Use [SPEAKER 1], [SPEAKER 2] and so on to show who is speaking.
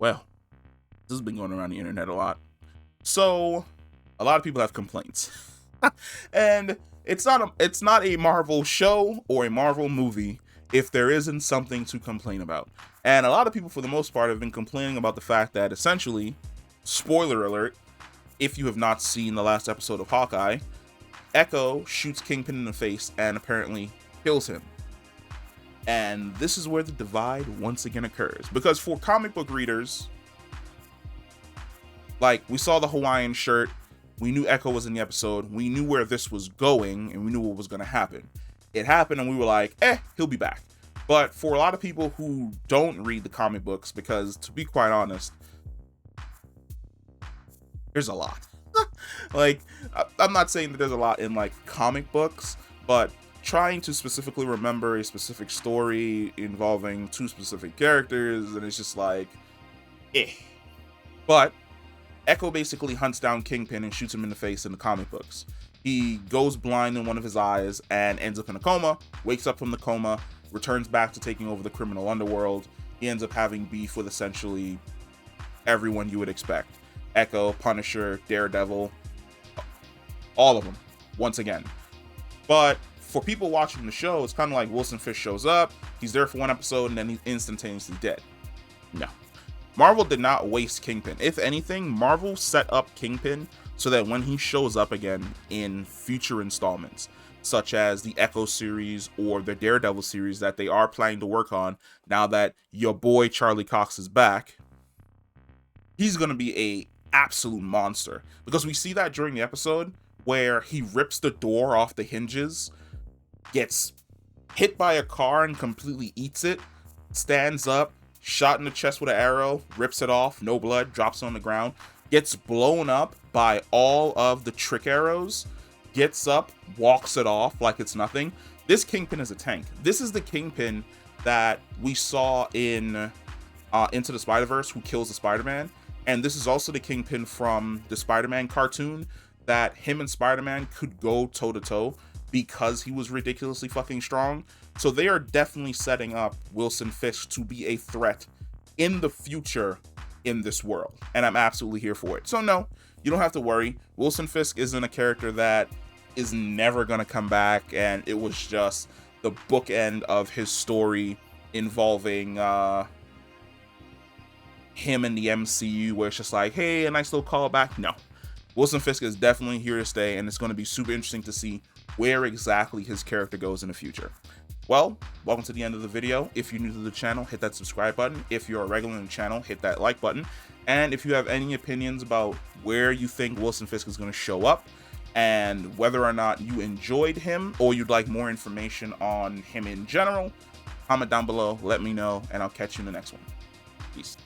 [SPEAKER 1] Well, this has been going around the internet a lot. So, a lot of people have complaints. And it's not a Marvel show or a Marvel movie if there isn't something to complain about. And a lot of people, for the most part, have been complaining about the fact that essentially, spoiler alert, if you have not seen the last episode of Hawkeye, Echo shoots Kingpin in the face and apparently kills him. And this is where the divide once again occurs. Because for comic book readers, like, we saw the Hawaiian shirt, we knew Echo was in the episode, we knew where this was going, and we knew what was going to happen. It happened, and we were like, he'll be back. But for a lot of people who don't read the comic books, because to be quite honest, there's a lot. Like, I'm not saying that there's a lot in, like, comic books, but trying to specifically remember a specific story involving two specific characters, and it's just like, But Echo basically hunts down Kingpin and shoots him in the face in the comic books. He goes blind in one of his eyes and ends up in a coma, wakes up from the coma, returns back to taking over the criminal underworld. He ends up having beef with essentially everyone you would expect. Echo, Punisher, Daredevil, all of them, once again. But for people watching the show, it's kind of like Wilson Fisk shows up, he's there for one episode, and then he's instantaneously dead. No. Marvel did not waste Kingpin. If anything, Marvel set up Kingpin so that when he shows up again in future installments, such as the Echo series or the Daredevil series that they are planning to work on now that your boy Charlie Cox is back, he's going to be a absolute monster. Because we see that during the episode where he rips the door off the hinges, gets hit by a car and completely eats it, stands up, shot in the chest with an arrow, rips it off, no blood, drops it on the ground, gets blown up by all of the trick arrows, gets up, walks it off like it's nothing. This Kingpin is a tank. This is the Kingpin that we saw in Into the Spider-Verse, who kills the Spider-Man. And this is also the Kingpin from the Spider-Man cartoon, that him and Spider-Man could go toe-to-toe because he was ridiculously fucking strong. So they are definitely setting up Wilson Fisk to be a threat in the future in this world. And I'm absolutely here for it. So no, you don't have to worry. Wilson Fisk isn't a character that is never going to come back. And it was just the bookend of his story involving him and the MCU, where it's just like, hey, a nice little callback. No. Wilson Fisk is definitely here to stay, and it's going to be super interesting to see where exactly his character goes in the future. Well, welcome to the end of the video. If you're new to the channel, hit that subscribe button. If you're a regular in the channel, hit that like button. And if you have any opinions about where you think Wilson Fisk is going to show up and whether or not you enjoyed him or you'd like more information on him in general, comment down below, let me know, and I'll catch you in the next one. Peace.